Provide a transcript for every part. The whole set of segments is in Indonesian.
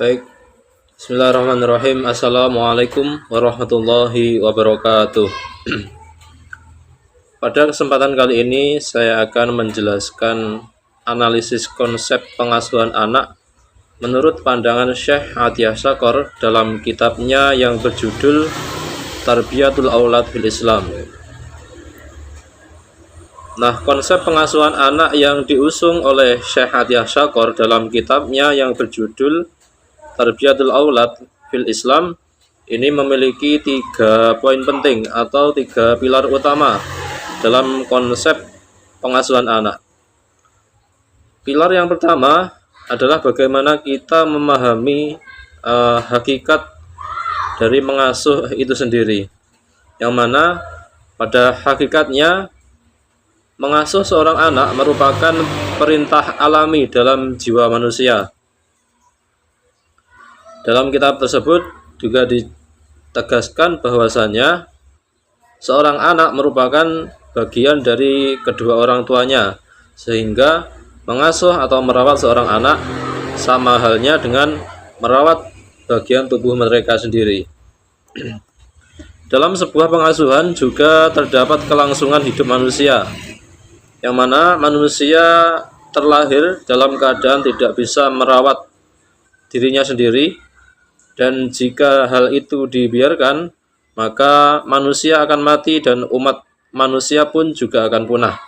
Baik, Bismillahirrahmanirrahim. Assalamualaikum warahmatullahi wabarakatuh. Pada kesempatan kali ini saya akan menjelaskan analisis konsep pengasuhan anak menurut pandangan Syekh Atiyah Shaqar dalam kitabnya yang berjudul Tarbiyatul Aulad fil Islam. Nah, konsep pengasuhan anak yang diusung oleh Syekh Atiyah Shaqar dalam kitabnya yang berjudul Tarbiyatul Aulad fil Islam ini memiliki 3 poin penting atau 3 pilar utama dalam konsep pengasuhan anak. Pilar yang pertama adalah bagaimana kita memahami hakikat dari mengasuh itu sendiri, yang mana pada hakikatnya mengasuh seorang anak merupakan perintah alami dalam jiwa manusia. Dalam kitab tersebut juga ditegaskan bahwasanya seorang anak merupakan bagian dari kedua orang tuanya, sehingga mengasuh atau merawat seorang anak sama halnya dengan merawat bagian tubuh mereka sendiri. Dalam sebuah pengasuhan juga terdapat kelangsungan hidup manusia, yang mana manusia terlahir dalam keadaan tidak bisa merawat dirinya sendiri. Dan jika hal itu dibiarkan, maka manusia akan mati dan umat manusia pun juga akan punah.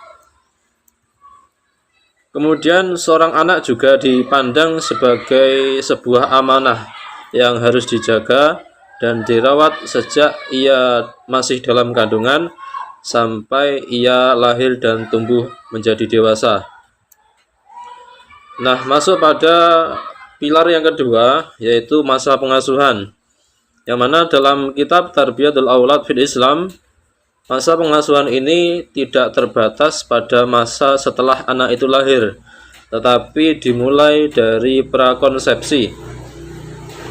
Kemudian seorang anak juga dipandang sebagai sebuah amanah yang harus dijaga dan dirawat sejak ia masih dalam kandungan sampai ia lahir dan tumbuh menjadi dewasa. Nah, masuk pada pilar yang kedua, yaitu masa pengasuhan, yang mana dalam kitab Tarbiyatul Aulad fil Islam, masa pengasuhan ini tidak terbatas pada masa setelah anak itu lahir, tetapi dimulai dari prakonsepsi,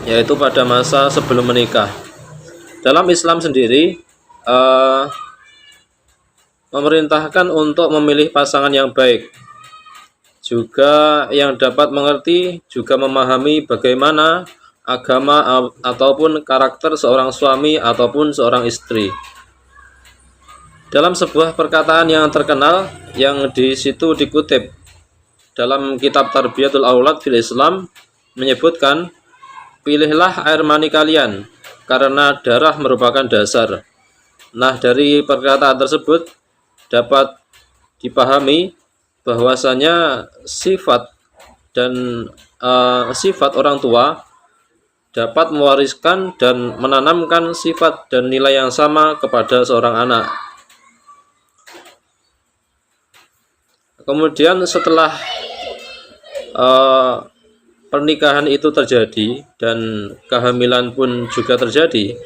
yaitu pada masa sebelum menikah. Dalam Islam sendiri memerintahkan untuk memilih pasangan yang baik, juga yang dapat mengerti, juga memahami bagaimana agama ataupun karakter seorang suami ataupun seorang istri. Dalam sebuah perkataan yang terkenal yang di situ dikutip dalam kitab Tarbiyatul Aulad fil Islam menyebutkan, pilihlah air mani kalian karena darah merupakan dasar. Nah, dari perkataan tersebut dapat dipahami bahwasanya sifat orang tua dapat mewariskan dan menanamkan sifat dan nilai yang sama kepada seorang anak. Kemudian setelah pernikahan itu terjadi dan kehamilan pun juga terjadi,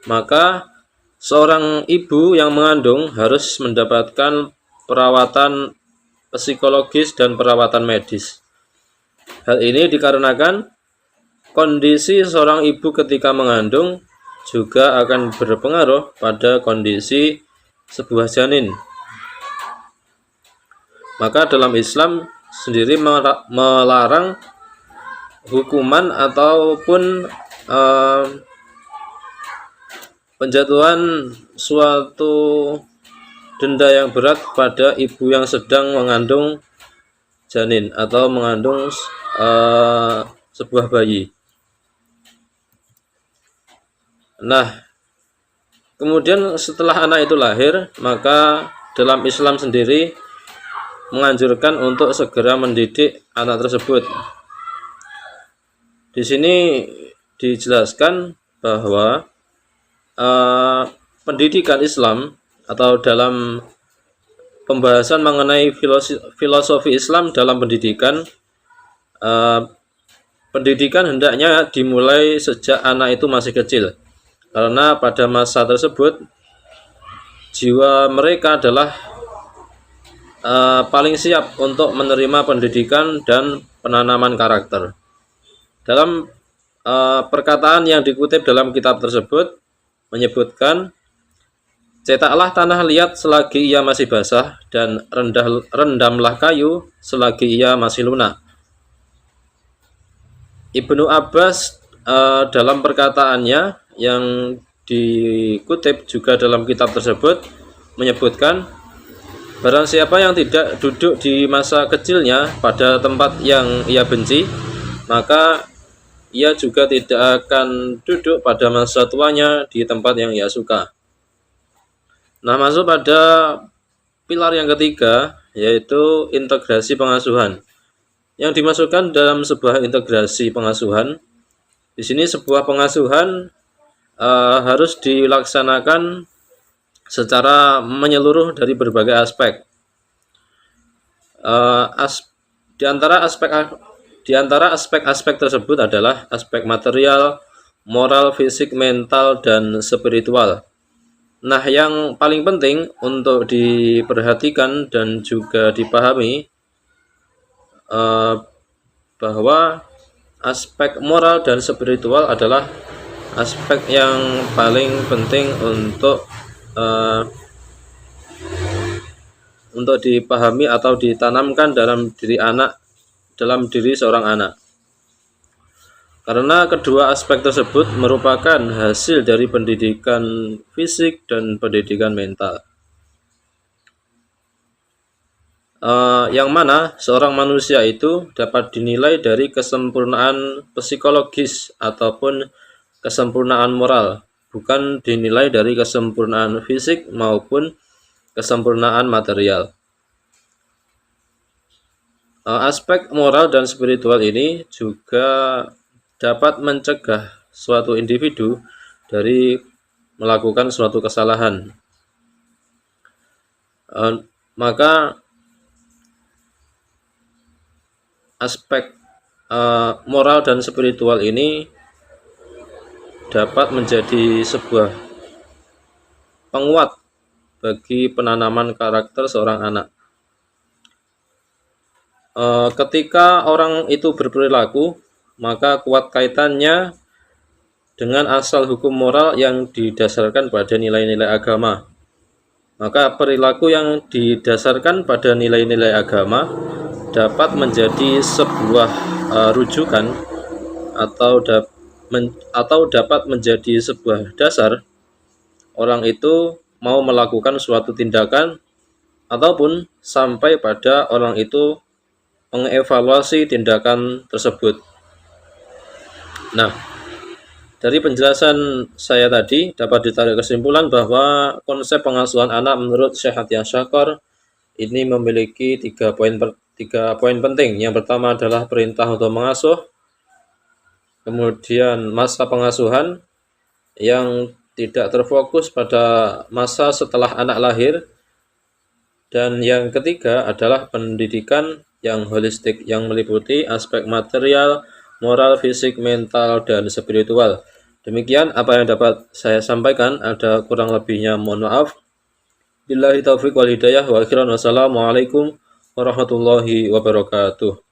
maka seorang ibu yang mengandung harus mendapatkan perawatan psikologis dan perawatan medis. Hal ini dikarenakan kondisi seorang ibu ketika mengandung juga akan berpengaruh pada kondisi sebuah janin. Maka dalam Islam sendiri melarang hukuman ataupun penjatuhan suatu denda yang berat pada ibu yang sedang mengandung janin atau mengandung sebuah bayi. Nah, kemudian setelah anak itu lahir, maka dalam Islam sendiri menganjurkan untuk segera mendidik anak tersebut. Di sini dijelaskan bahwa pendidikan Islam atau dalam pembahasan mengenai filosofi Islam dalam pendidikan, pendidikan hendaknya dimulai sejak anak itu masih kecil, karena pada masa tersebut jiwa mereka adalah paling siap untuk menerima pendidikan dan penanaman karakter. Dalam perkataan yang dikutip dalam kitab tersebut menyebutkan, cetaklah tanah liat selagi ia masih basah, dan rendamlah kayu selagi ia masih lunak. Ibnu Abbas dalam perkataannya yang dikutip juga dalam kitab tersebut menyebutkan, barang siapa yang tidak duduk di masa kecilnya pada tempat yang ia benci, maka ia juga tidak akan duduk pada masa tuanya di tempat yang ia suka. Nah, masuk pada pilar yang ketiga, yaitu integrasi pengasuhan. Yang dimasukkan dalam sebuah integrasi pengasuhan, di sini sebuah pengasuhan harus dilaksanakan secara menyeluruh dari berbagai aspek. Di antara aspek-aspek tersebut adalah aspek material, moral, fisik, mental, dan spiritual. Nah, yang paling penting untuk diperhatikan dan juga dipahami bahwa aspek moral dan spiritual adalah aspek yang paling penting untuk dipahami atau ditanamkan dalam diri seorang anak. Karena kedua aspek tersebut merupakan hasil dari pendidikan fisik dan pendidikan mental. Yang mana seorang manusia itu dapat dinilai dari kesempurnaan psikologis ataupun kesempurnaan moral, bukan dinilai dari kesempurnaan fisik maupun kesempurnaan material. Aspek moral dan spiritual ini juga dapat mencegah suatu individu dari melakukan suatu kesalahan. Maka aspek moral dan spiritual ini dapat menjadi sebuah penguat bagi penanaman karakter seorang anak. Ketika orang itu berperilaku, maka kuat kaitannya dengan asal hukum moral yang didasarkan pada nilai-nilai agama. Maka perilaku yang didasarkan pada nilai-nilai agama dapat menjadi sebuah rujukan atau dapat menjadi sebuah dasar orang itu mau melakukan suatu tindakan ataupun sampai pada orang itu mengevaluasi tindakan tersebut. Nah, dari penjelasan saya tadi dapat ditarik kesimpulan bahwa konsep pengasuhan anak menurut Syekh Atiyah Syakor ini memiliki tiga poin penting. Yang pertama adalah perintah untuk mengasuh, kemudian masa pengasuhan yang tidak terfokus pada masa setelah anak lahir, dan yang ketiga adalah pendidikan yang holistik yang meliputi aspek material, moral, fisik, mental, dan spiritual. Demikian apa yang dapat saya sampaikan, ada kurang lebihnya mohon maaf. Billahi taufiq wal hidayah wa akhiran, wassalamualaikum warahmatullahi wabarakatuh.